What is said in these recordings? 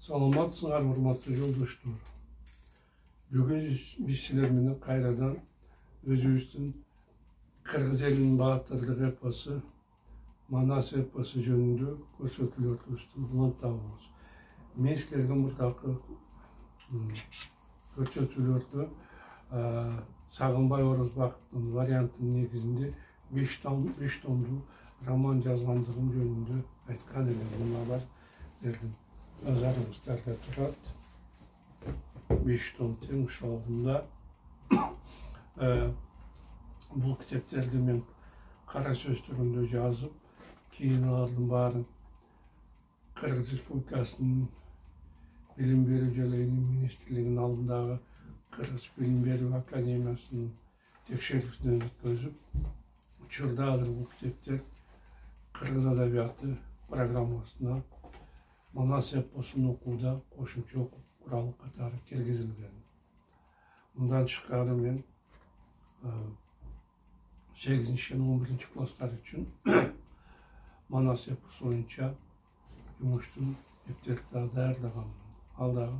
Саламатсыңар, урматтуу жолдоштор. Бүгүн биз силер менен кайрадан өзүбүздүн кыргыз элинин баатырдык эпосу, Манас эпосу жөнүндө көрсөтүүлөрүбүздү улантабыз. Мен силерге мурдакы көрсөтүүлөрдө Сагынбай Орозбактын вариантынын негизинде 5 томдуу роман жазгандыгым жөнүндө айткан элем. Муналар бердим. Nazarımızda turат 5 ton teң ошолунда бул китептерди мен кара сөз түрүндө жазып, кийин алардын баарын Кыргыз Республикасынын Билим берүү жана Илим министрлигинин алдындагы Кыргыз Билим берүү академиясынын текшерүүсүнөн өткөзүп, учурда азыр бул китептер кыргыз адабияты программасына Манас эпосун окууда кошумча окуу куралы катары киргизилген. Мындан тышкары мен 8 жана 11 класстар үчүн Манас эпосу боюнча жумуштун эптекти даярдагам. Ал дагы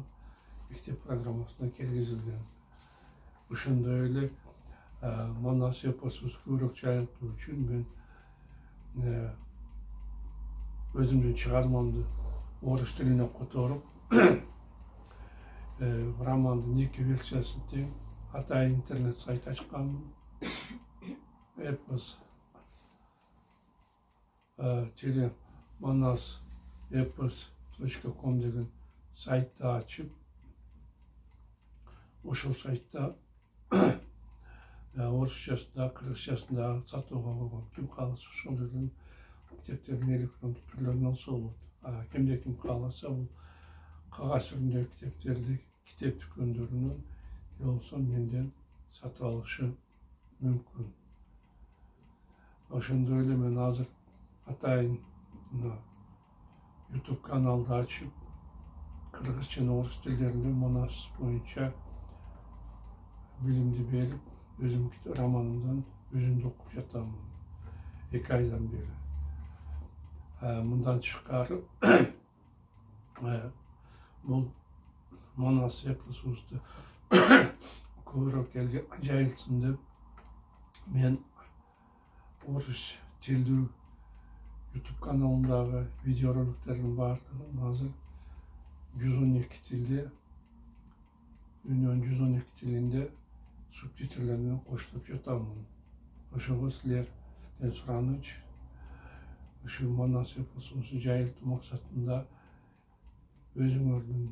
мектеп программасына киргизилген. Ошондой эле Манас эпосун көбүрөөк жайылтуу үчүн мен өзүмдүн чыгармамды орыс тилине которуп, романдын 2 версиясын тең атайын интернет сайт ачканмын. Эпос manasepos.com деген сайтты ачып, ошол сайтта орусчасында, кыргызчасында сатууга койгон. Ким кааласа ошолордун китептердин электрондук түрлөрүн алса болот. Кимде ким кааласа бул кагаз түрүндөгү китептерди китеп дүкөндөрүнөн же болбосо менден сатып алышы мүмкүн. Ошондой эле мен азыр атайын YouTube каналды ачып, кыргыз жана орус тилдеринде Манас боюнча билимди берип, өзүм романымдан өзүмдү окуп жатамын 2 айдан бери. Мындан тышкары бул Манас эпосубузду көбүрөөк элге жайылсын деп мен орус тилдүү YouTube каналымдагы видеороликтердин баардыгын азыр 112 тилде, дүйнөнүн 112 тилинде субтитрлер менен коштуруп жатамын. Ошого силерден сураныч, ушул Манас эпосубузду жайылтуу максатында өзүңөрдүн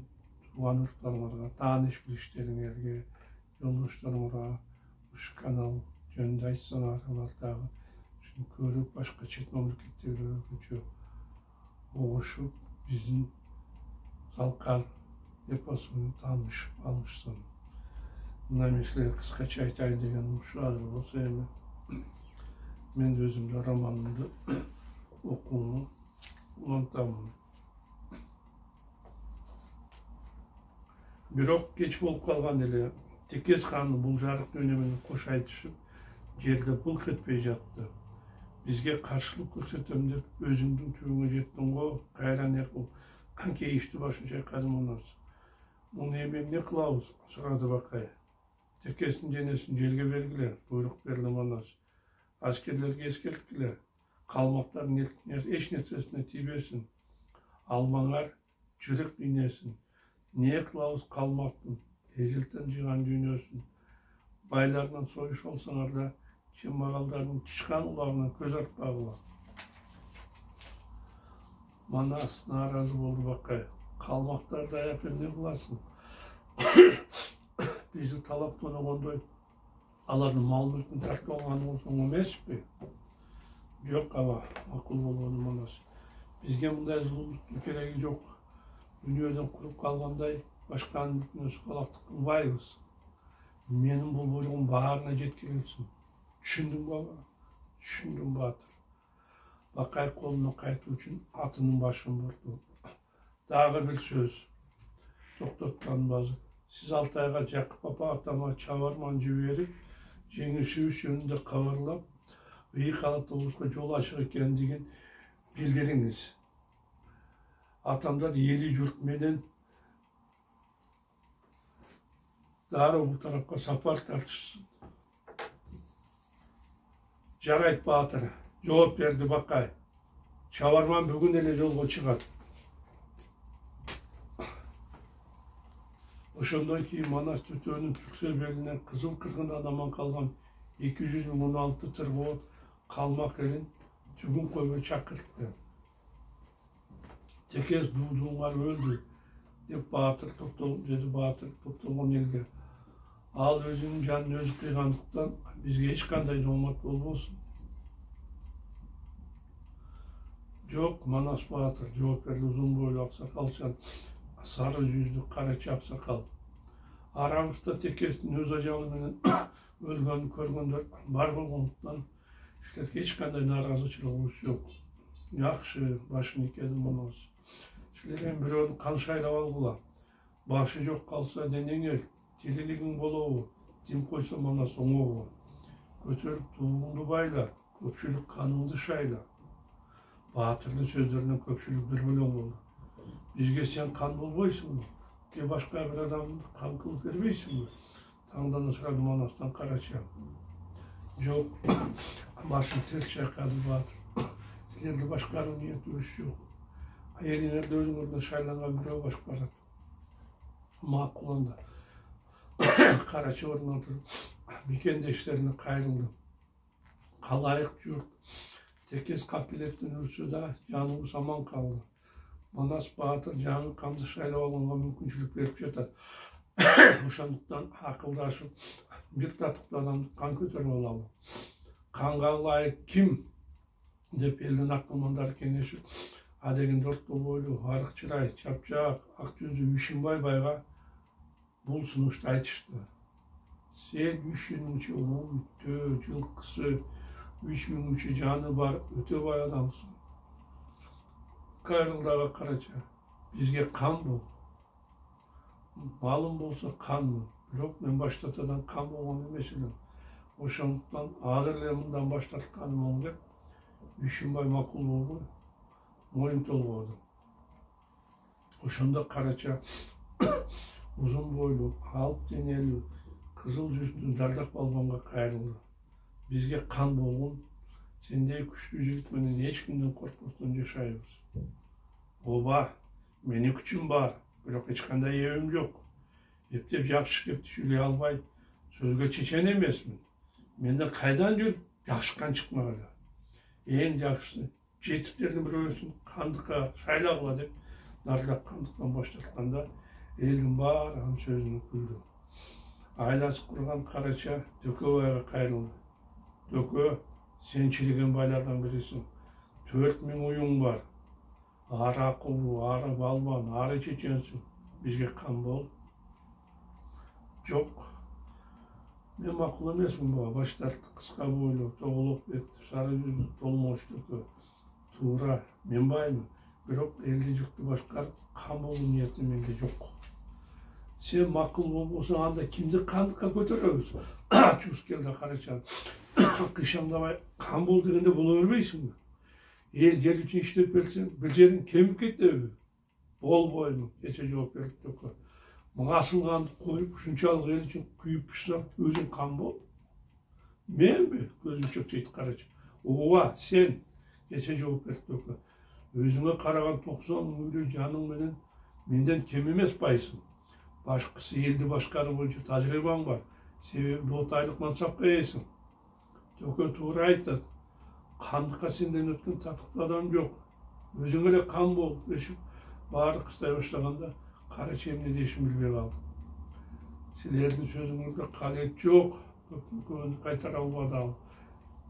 тууган уруктарыңарга, тааныш билиштериңерге, жолдошторуңарга ушул канал жөнүндө айтсаңар, алар дагы ушуну көрүп, башка чет мамлекеттерге угушуп, биздин Залкар эпосуну таанышып алышсын. Мына мен силерге кыскача айтайын дегеним ушу. Азыр болсо эми мен өзүмдүн романымды окууну улантамын. Бирок кеч болуп калган эле. Текес хан бул жарык дүйнө менен кош айтышып, жерде былк этпей жатты. Бизге каршылык көрсөтөм деп өзүңдүн түбүңө жеттиң го, кайран эркул. Кейишти башын чайкады Манас. Муну эми эмне кылабыз? Сурады Бакай. Текестин денесин жерге бергиле, буйрук берди Манас. Аскерлерге эскерткиле, калмактар эч нерсесине тийбесин. Алмаңар жырык дүйнөсүн. Не кылабыз калмактын эзилтен жыйган дүйнөсүн. Байлардан союш алсаңар да, чембагалдардын тышкан улагынан көз артпагыла. Манас нааразы болду Бакай. Калмактарды аяп эмне кыласың? Бизди талап тоногондой алардын мал мүлкүн тартып алганыбыз оң эмеспи? Жок аба, макул болгону Манас. Бизге мындай зулумдуктун кереги жок. Дүйнөдөн куруп калгандай башканын мүлкүнө сукалактык кылбайбыз. Менин бул буйругум баарына жеткирилсин. Түшүндүң баба? Түшүндүм баатыр. Бакай колуна кайтуу үчүн атынын башын бурду. Дагы бир сөз. Токтотканбазы. Сиз Алтайга Жакып апа атама чабарман жиберип, жеңишибиз жөнүндө кабарлап, ыйык автобуска жол ачык экендигин билдириңиз. Атамдар эли журт менен Darı bu tarafka sapar tartışsın. Жарайт Батыр, жооп берди Бакай. Чабарман бүгүн эле жолго чыгат. Ошондон кийин Манас түтөөнүн Түрксөй белинен Кызыл кыргындан аман калган 216 тырбоо калмак элин түгүн көйгө чакыртты. Текес дуудуңар өлдү деп Батыр топтолгон элге. Ал өзүнүн жанын өзү кыйгандыктан бизге эч кандай жоомат болбосун. Жок, Манас Батыр жооп берди узун бойлуу аксакалчан, сары жүздүү карачы аксакал. Арабызда Текестин өз ажалы менен өлгөнүн көргөндөр бар болгондуктан силерге эч кандай нааразычылыгыбыз жок. Жакшы, башын ийкеди Манас. Силер эми бирөөнү кан шайлап алгыла. Башы жок калса денең эл, тилилигиң болобу, тим койсо Манас оңобу. Көтөрүп тууңду байла, көпчүлүк каныңды шайла. Батырдын сөздөрүнөн көпчүлүк бир бөлөң болду. Бизге сен кан болбойсуңбу? Же башка бир адамды кан кылып бербейсиңби? Таңдана сурады Манастан Карача. Жок, башын терс чайкады Батыр. Силерди башкаруу ниетибиз жок. Элиңерди өзүңөрдөн шайланган бирөө башкарат. Макул анда. Карача ордунан туруп, бекендештерине кайрылды. Калайык журт. Текес капилеттен өлсө да жаныбыз аман калды. Манас Батыр жанын канды шайлап алганга мүмкүнчүлүк берип жатат. Ошондуктан акылдашып, бир татыктуу адамды кан көтөрүп алалы. Канга ылайык ким деп элдин акылмандары кеңешип, адегенде орто бойлуу, арык чырай, чапчак, ак жүзү Ишимбай байга бул сунушту айтышты. Сен 300 миң үттө, жылкысы, 3000 жаны бар өтө бай адамсың. Кайрылдага Карача, бизге кан бол. Малым болсо канмын, бирок мен баштатадан кан болгон эмес элем. Ошондуктан азыр эле мындан баштатканым деп Ишимбай макул болбой моюн толгоду. Ошондо Карача узун бойлуу, алып денелүү, кызыл жүздүү Дардак балбанга кайрылды. Бизге кан болгон, сендей күчтүү жигит менен эч кимден коркпостон жашайбыз. Ооба, менин күчүм бар, бирок эч кандай эбим жок. Эптеп жакшы кеп түшүлөй албай, сөзгө чечен эмесмин. Менден кайдан жүрүп жакшы кан чыкмагыла. Эң жакшысы жетиктердин бирөөсүн кандыкка шайлагыла деп Дардак кандыктан баштатканда элдин баары анын сөзүнө күлдү. Айласы курган Карача Дөкө байга кайрылды. Дөкө, сен чилеген байлардан бирисиң. 4000 уюң бар. Ары акылуу, ары балбан, ары чеченсиң. Бизге кан бол. Жок. Мен макул эмесмин буга. Баш тартты, кыска бойлуу, тоголок беттүү, сары жүздүү, толмош Дөкө. Туура, мен баймын. Бирок элди журтты башкарып, кан болуу ниети менде жок. Сен макул болбосоң, анда кимди кандыкка көтөрөбүз? Чус келди Карача. Кышамдабай кан бол дегенде боло бербейсиңби? Эл жер үчүн иштеп берсең, бир жериң кемип кетеби? Болбойм, кече жооп берип Дөкө. Мага асылганды коюп, ушунчалык эл үчүн күйүп пышсаң, өзүң кан бол. Менби? Көзүн чөкчөйт Карача. Ооба, сен, кече жооп берип Дөкө. Өзүңө караган 90 миңдүү жаның менен менден кем эмес байсың. Башкысы элди башкаруу боюнча тажрыйбаң бар. Себеби дотайлык мансапка ээсиң. Дөкө туура айтат. Кандыкка сенден өткөн татыктуу адам жок. Өзүң эле кан бол дешип, баары кыстай баштаганда Карача эмне дешин билбей калды. Силердин сөзүңөрдө калет жок, көпүнкөнү кайтара албады ал.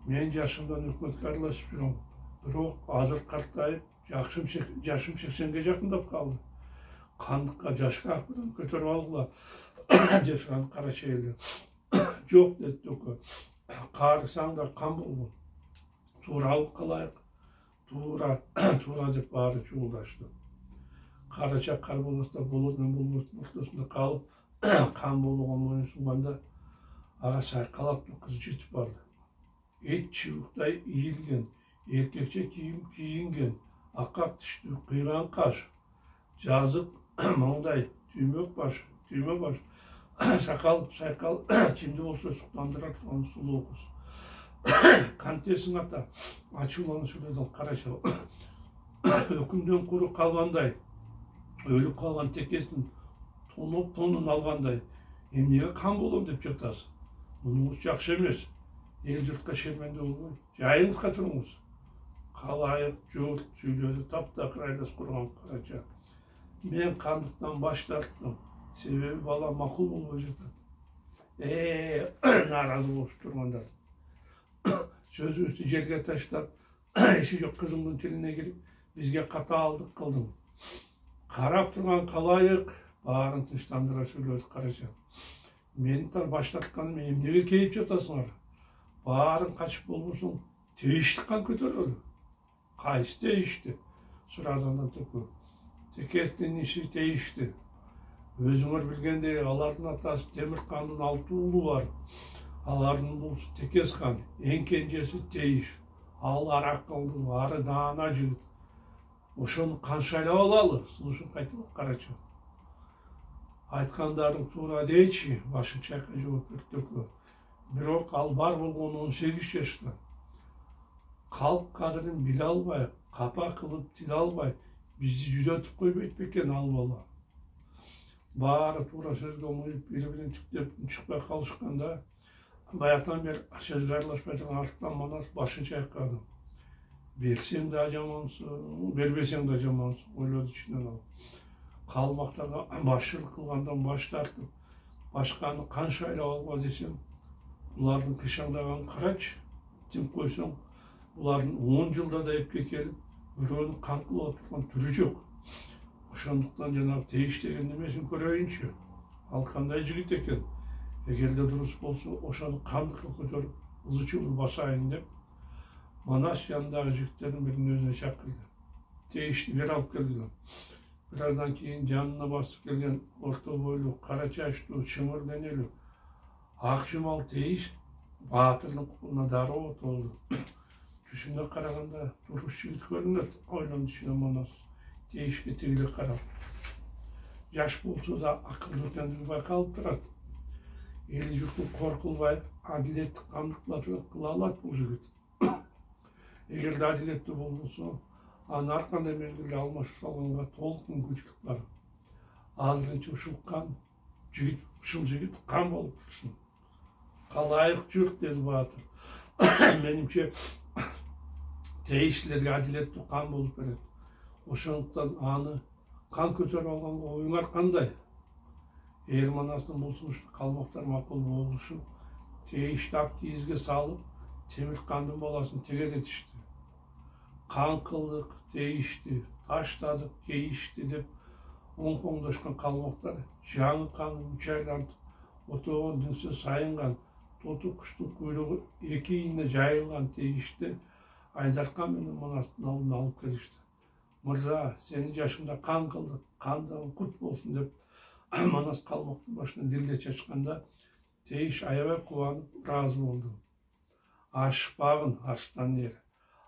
Мен жашымдан өкмөткө аралашып жүрөм. Бирок азыр картайып, жашым 80ге жакындап калды. Кандыкка жашыраак бирөөнү көтөрүп алгыла. Жашаган Карача элди. Жок деди Дөкө. Каарысаң да кан болгон. Туура алып калайык. Туура деп баары чуулдашты. Карача Карболоста болот менен болбостун ортосунда калып, кан болгон моюн сунганда ага сайкалаттуу кыз жетип барды. Эт чыбыктай ийилген, эркекче кийим кийинген, акак тиштүү, кыйган каш, жазык маңдай, түймө баш, Сақал, шайқал, кимди болсо суктандырат, аны сулуу кыз. Кантесиң ата, ачууланып сүйлөдү ал, карачы. Өкүмдөн куру калгандай, өлүп калган текесин тонун алгандай, эмнеге кан болом деп жатасың? Мунуңуз жакшы эмес. Эл журтка шерменде болбой, жайыңызга туруңуз. Калайык журт сүйлөдү, таптакыр айлас курган карача. Мен кандыктан баш тарттым. Себеби бала макул болбой жатат. Нааразы болуп тургандар. Сөзүбүздү жерге таштап, иши жок кызымдын тилине кирип, бизге катаалдык кылдың. Карап турган калайык, баарын тынчтандыра сүйлөдү карача. Мени баш тартканым эмнеге кейип жатасыңар? Баарын качып болбосоң, тийиштик кан көтөрөлү. Кайсы тийишти? Сурады андан Төкө. Текестин иши тийишти. Өзүңөр билгендей, алардын атасы Темиркандын 6 уулу бар. Алардын уулусу Текес хан, эң кенжеси Тийиш. Ал арак кылды, ары даана жигит. Ошону каншайлап алалы, сунушун кайталап карачы. Айткандарың туура дейчи, башын чайкай жооп берди Төкө. Бирок ал бар болгону 18 жашта. Калк кадырын биле албай, капа кылып тиле албай, бизди жүзөтүп койбойт бекен ал бала. Баары туура сөзгө муюп, бири-бирин тиктеп чыкпай калышканда, баягыдан бери сөзгө аралашпай турган Арыктан Манас башын чайкады. Берсең да жамансың, бербесең да жамансың, ойлоду ичинен ал. Калмактарга башчылык кылгандан баш тартып, башканы каншайлап алга десем, булардын кышаңдаганын карачы. Тим койсоң, булардын 10 жылда да эпке келип, бирөөнүн кан кылып аткан түрү жок. Ошондуктан жанагы Тийиш деген немесин көрөйүнчү. Ал кандай жигит экен? Эгерде дурус болсо, ошону кандыкка көтөрүп, ызы-чуу басайын деп, Манас жанындагы жигиттердин бирин өзүнө чакырды. Тийишти бери алып келген. Бир аздан кийин жанына басып келген орто бойлуу, кара чачтуу, чымыр денелүү, ак жумал Тийиш баатырдын кулуна дароо толду. Түшүнө караганда туруш жигит көрүнөт, ойлонду ичинен Манас. Тийишке тигиле карап. Жаш болсо да акылдуу экендиги байкалып турат. Эли журтун коркулбай, адилеттик кандык кыла алат бул жигит. Эгерде адилеттүү болбосо, анын ар кандай мезгилде алмашып салганга толук мүмкүнчүлүк бар. Азырынча ушул кан жигит, ушул жигит кан болуп турсун. Калайык журт, деди баатыр. Менимче Тийиштилерге адилеттүү кан болуп берет. Ошондуктан аны кан көтөрүп алганга оюңар кандай? Эгер Манастын бул сунушту калмактар макул болушуп, Тийишти ап кийизге салып, Темиркандын баласын тегеретишти. Кан кылдык, Тийишти, таштадык, кейишти деп оң-оңдошкон калмактар жаңы канын 3 айлантып, отогон дүнсө сайынган, тоту куштук куйругу 2 ийине жайылган Тийишти Айдаркан менен Манастын алдына алып келишти. Мырза, сени жашыңда кан кылдык, кандагы кут болсун деп Манас калмактын башына дилде чачканда, Тийиш аябай кубанып, ыраазы болду. Ашпагын, арстан эр.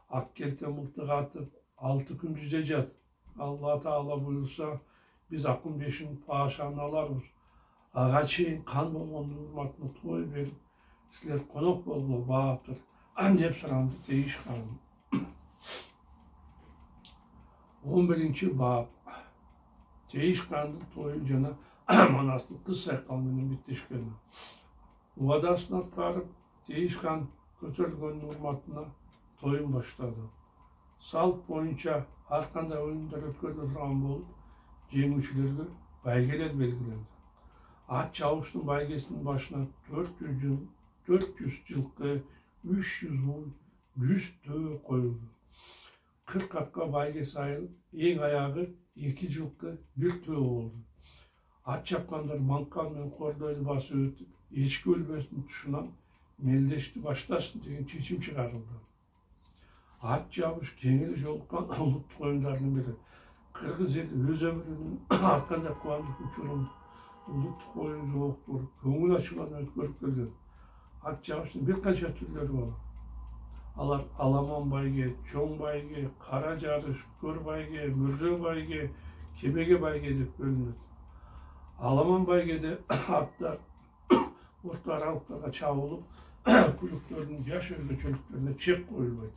Ак келте мылтык атып, 6 күн жүзө жат. Алла Таала буйрса, биз акын 5-ин паашаны аларбыз. Ага чейин кан болгондун урматына той берип, силер конок болгула, баатыр, деп суранды Тийиш ханым. 11-бап. Тийиш хандын тою жана Манастын кыз сайкал менен биттешкен. Убадасын аткарып, Тийиш хан көтөрүлгөндүн урматына тоюн баштады. Салт боюнча ар кандай оюндар өткөрүлө турган болуп, жеңүүчүлөргө байгелер белгиленди. Ат чабыштын байгесинин башына 400 жылкы, 300 муң, 100 төө коюлду. 40 атка байге сайылып, эң аягы 2 жылкы, 1 төө болду. Ат чапкандар манкан менен кордойду басып өтүп, эчки өлбөсүнүн тушунан мелдешти баштасын деген чечим чыгарылды. Ат жабыш кеңири жолуккан улуттук оюндардын бири. Кыргыз эли өз өмүрүнүн ар кандай кубанычтуу учурун улуттук оюн жооктуруп, көңүл ачуулардан өткөрүп келген. Ат жабыштын бир канча түрлөрү бар. Алар аламан байге, чоң байге, кара жарыш, көр байге, мөрзө байге, кемеге байге деп бөлүнөт. Аламан байгеде аттар орта аралықтарға чабылып, күліктердің жаш өзгөчөлүктөрүнө чек коюлбайт.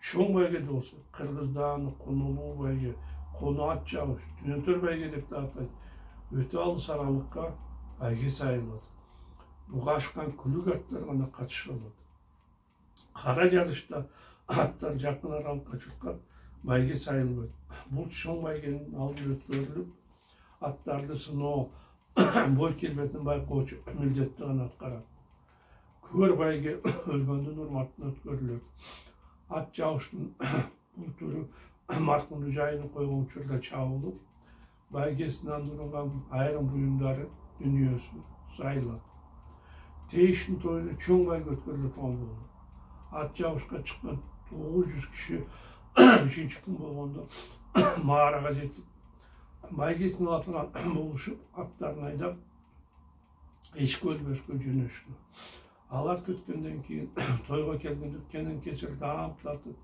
Чоң байгеде болсо Кыргыздан, Конолуу байге, Кону ат жабыш, Түнөтөр байге деп да атайт. Өтө алыс аралыкка байге сайылат. Буга ашкан күлүк аттар гана катыша алат. Кара жарышта аттар жакын аралыкка чыккан байге сайылбайт. Бул чоң байгенин алдын өткөрүлүп, аттарды сыноо, бой келбетин байкоочу милдетти гана аткарат. Көр байге өлгөндүн урматына өткөрүлөт. Ат жабыштын бул түрү маркумдун жайына койгон учурда чабылып, байгесинен урган айрым буюмдары дүнүйөсү сайылат. Тейиштин тоюну чоң байге өткөрүлө турган болду. Ат жабышка чыккан 900 киши 3-күн болгондо маарага жетип, байгесинин атынан болушуп, аттарын айдап, эчке өлбөскө жөнөштү. Алар күткөндөн кийин тойго келгенде кенен кесир даамтатып,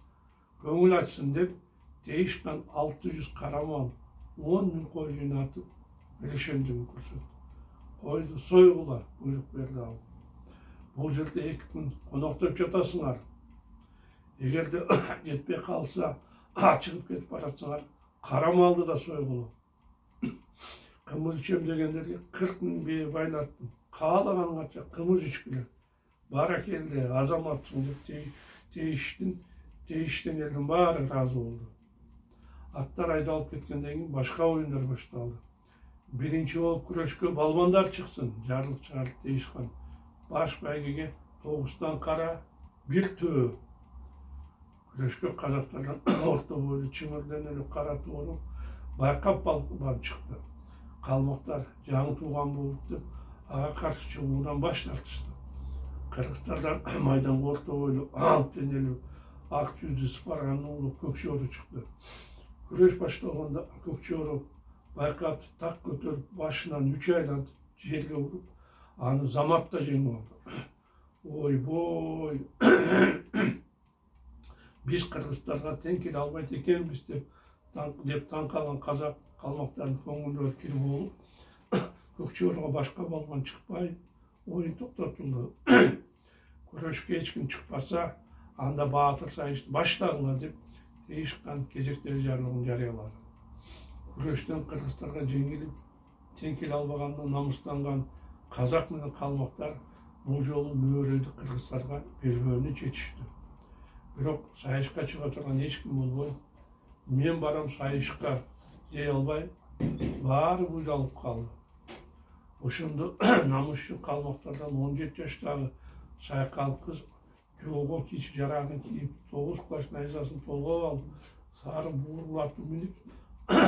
көңүл ачсын деп, Тейиштан 600 карамал, 10 000 кой жыйнатып, белешендигин көрсөттү. Койду сойгула буйрук берди ал. Бул жерде 2 күн коноктоп жатасыңар. Эгерде жетпей калса, чыгып кетип баратсаңар, карамалды да сойгула. Кымыз ичем дегендерге 40 000 бие байлаттым. Каалаганыңарча кымыз ичкиле. Баракелде, азаматсың деп Тейиштен элдин баары ыраазы болду. Аттар айдалып кеткенден кийин башка оюндар башталды. Биринчи болуп күрөшкө балбандар чыксын, жарлык чыгарды Тейишхан. Баш байгеге 9 кара, 1 төө. Күрөшкө казактардан орто бойлуу чыңыр денелүү кара тоору байкап барып чыкты. Калмактар жаңы тууган болуп деп ага каршы чыгуудан баш тартышты. Кыргыздардан майданга орто бойлуу алып денелүү ак жүздүү Спарганын уулу Көкчөөрү чыкты. Күрөш башталганда Көкчөөрү байкапты так көтөрүп, башынан 3 айлантып жерге уруп, аны заматта жеңип алды. Ойбой! Биз кыргыздарга тең келе албайт экенбиз деп таң калган казак калмактардын көңүлдөрү кир болуп, Көкчөөрүгө башка балбан чыкпай, оюн токтотулду. Күрөшкө эч ким чыкпаса, анда баатыр сайышты баштагыла деп Тейишхан кезектеги жарлыгын жарыялады. Күрөштөн кыргыздарга жеңилип, тең келе албагандан намыстанган казак менен калмактар бул жолу мөөрөйдү кыргыздарга бербөөнү чечишти. Бирок сайышка чыга турган эч ким болбой, мен барам сайышка дей албай, баары буйдалып калды. Ошондо намысчыл калмактардан 17 жаштагы сайкал кыз жоого кичи жарагын кийип, 9 класс найзасын толгоп алып, сары буурларды минип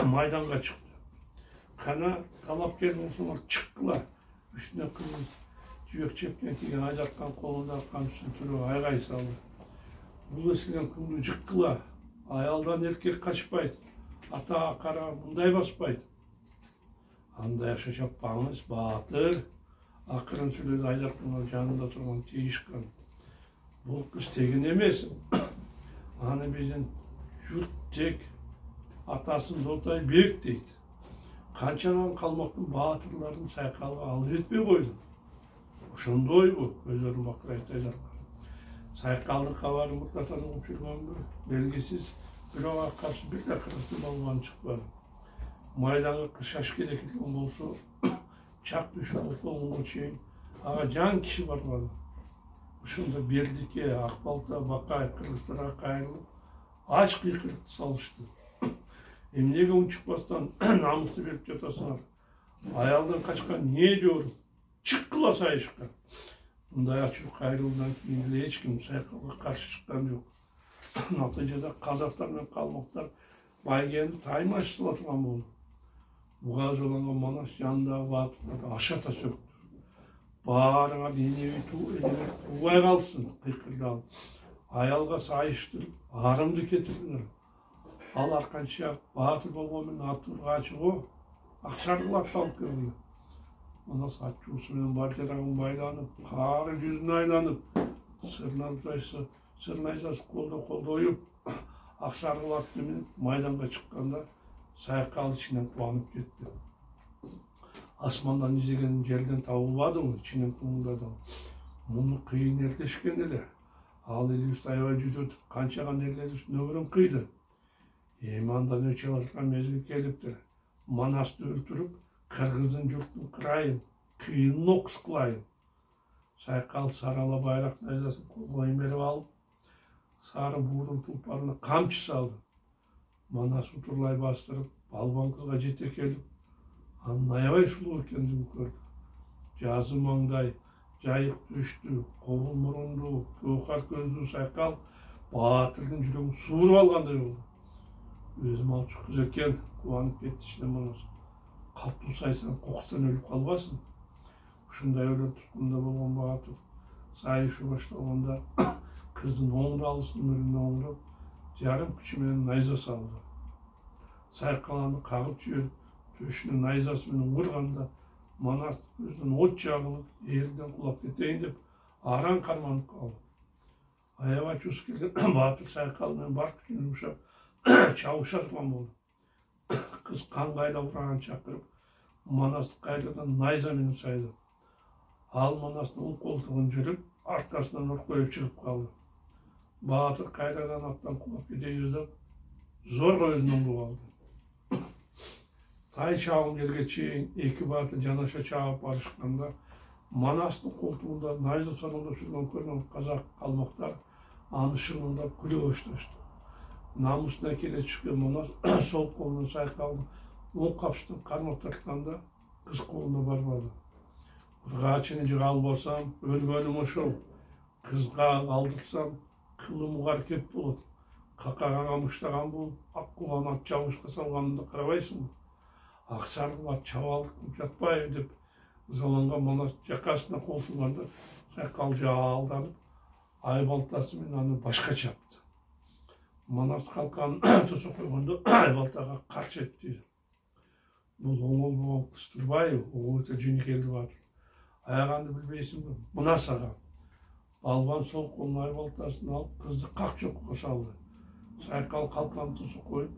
майданга чыкты. Кана талапкер болсоңор чыккыла, үстүнө кызыл жибек чепкен кийген айдаткан колунда камчысын түрүп айгай салды. Бул эсилген күнгү жыккыла, аялдан эркек качпайт, атага кара мындай баспайт. Андай шашаппаңыз, баатыр, акырын сүйлөдү айдаткандын жанында турган Тейишхан. Бул кыз тегин эмес. Аны биздин журт тек атасын Долтай Бек дейт. Канчанан калмактын баатырларын сайкалга алып жетпей койду. Ошондойбу, көздөрүн бакырайт айдаткан. Сайкалдын кабарын мурдатан угуп жүргөнбү, белгисиз, бирок ага каршы бир да кыргыздын балбаны чыкпады. Майданга кышаш керек экен болсо, чак түшүп болгонго чейин ага жан киши барбады. Ошондо Бердике, Акбалта, Бакай кыргыздарга кайрылып, ач кыйкырыкты салышты. Эмнеге унчукпастан намысты берип жатасыңар? Аялдан качкан не жору? Чыккыла сайышка. Мындай ачуу кайрылуудан кийин эле эч ким сайкалга каршы чыккан жок. Натыйжада казактар менен калмактар байгени таймашсыла турган болду. Буга азаланган Манас жанындагы баатырлар ашата сөктү. Баарыңа денеби туубай калсын, кыйкырдап. Аялга сайыштырып, арымды кетириңер. Ал арканча баатыр болгон менен аты качы го, аксаргыл атталып келди. Манас ачуусу менен бар жарагын байланып, кары жүзүн айланып, сыр найзасы колдоюп, аксаргыл атты менен майданга чыкканда сайкал ичинен кубанып кетти. асмандан изеген жерден табылбадыбы, ичинен тууңдадым. Муну кыйын эртешкен эле. Ал элибизди аябай жүдөтүп, канчаган элдер нөмірін кыйды. Эми андан өчө алаткан мезгил келиптир. Манасты өлтүрүп, кыргыздын журтун кырайын, кыйынын окус кылайын. Сайкал сарала байрак найзасын колго имерип алып, сары буурун тулпарына камчы салды. Манас утурлай бастырып, балбан кызга жете келип, анын аябай сулуу экендигин көрдү. Жазы маңдай, жайык түштү, кобул мурунду, көкар көздүү Сайкал Баатырдын жүрөгүн сууруп алгандай болду. Өзүм алчу кыз экен, кубанып кетти ичинен Манас. Катуу сайсан кокустан өлүп калбасын. Ушундай өлөм туткунда болгон Баатыр сайышы башталганда кыздын оң далысынын мөрүнө оңдоп, жарым күчү менен найза салды. Сайкал аны кагып жиберип, төшүнө найзасы менен урганда, Манас көзүнөн от жагылып, элден кулап кетейин деп араң карманып калды. Аябай чусу келген Баатыр Сайкал менен бар күчүн жумшап чабыша турган болду. Кыз каңгайлап ураган чакырып, Манасты кайрадан найза менен сайды. Ал Манастын оң колтугун жүрүп, аркасынан оркоюп чыгып калды. Баатыр кайрадан аттан кулап кетей жаздап, зорго өзүнө оңдоп алды. Тай чабым жерге чейин эки Баатыр жанаша чабып барышканда, Манастын колтугунда найза соноңдоп жүргөн көргөн казак калмактар аны шыңындап күлө башташты. Намысына келе чыккан Манас сол колунан Сайкалдын оң капчыгын кармап тартканда, кыз колуна барбады. Ургачыны жыга албасам, өлгөнүм ошол. Кызга алдырсам, кылым угар кеп болот. Какагага мыштаган болуп, ак кулан ат жабышка салганымды карабайсыңбы? Ак саргыл ат чабалдык жатпайбы деп ызаланган Манас жакасына кол сунганда, Сайкал жалданып, ай балтасы менен аны башка чапты. Манас калканын тосо койгондо ай балтага каршы этти. Бул оңол болгон кыз турбайбы? Ого өтө жөнөкөй Баатыр. Аяганды билбейсиңби? Мына сага. Балбан сол колун ай балтасын алып, кызды как чокуга салды. Сайкал калканын тосо коюп,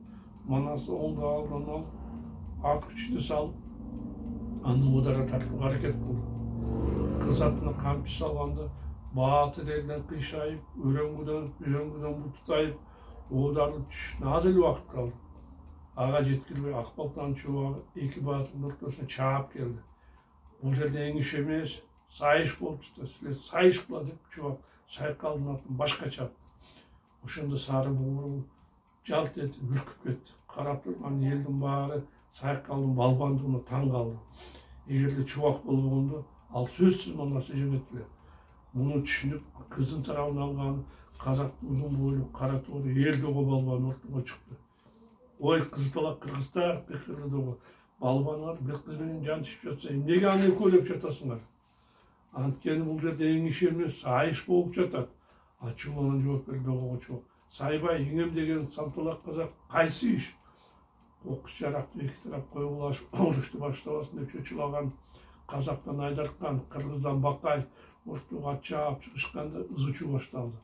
Манасты оң далынан алып, ат күчүнө салып, аны удара тартууга аракет кылды. Кыз атына камчы салганда, Баатыр элден кыйшайып, үрөңгүдөн бутутайып, оодарылып түшүнө аз эле убакыт калды. Ага жеткирбей ак балтанын чубагы эки Баатырдын ортосуна чаап келди. Бул жерде эң иш эмес, сайыш болуп жатат. Силер сайышкыла деп чубак Сайкалдын атын башка чапты. Ошондо сары бууру жалт этип үркүп кетти. Карап турган элдин баары Сайкалдын балбандыгына таң калды. Эгерде чубак болгондо, ал сөзсүз Манасты жеңет эле. Муну түшүнүп, кыздын тарабын алган казактын узун бойлуу кара тоору элдөгө балбан ортого чыкты. Ой, кызыталак кыргыздар, кыйкырды догу. Балбаныңар бир кыз менен жанышып жатса, эмнеге аны экөөлөп жатасыңар? Анткени бул жерде эң иш эмес, сайыш болуп жатат. Ачууланып жооп берди огочу. Сайбай, иңем деген санталак казак кайсы иш? Окуш жаракты эки тарап койгулашып, урушту баштабасын деп чочулаган, казактан айдарткан, кыргыздан Бакай ортого ат чаап чыгышканда ызычуу башталды.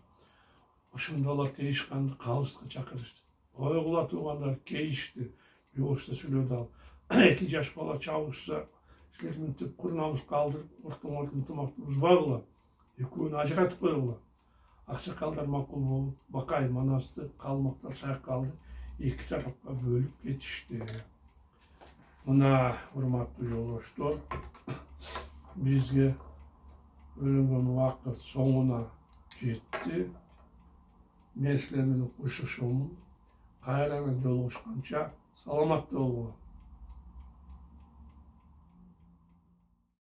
Ошондо алар тейишканды калыстыкка чакырышты. Койгула туугандар кейишти, жоошто сүйлөдү ал. Эки жаш бала чабышса, силер мынтип кур намыска алдырып, ортоңор ынтымакты бузбагыла, экөөнү ажыратып койгула. Аксакалдар макул болуп, Бакай Манасты, калмактар Сайкалды эки тарапка бөлүп кетишти. Мына, урматтуу жолдоштор, бизге бөлүнгөн убакыт соңуна жетти. Мен силер менен кошошомун. Кайрадан жолугушканча саламатта болгула.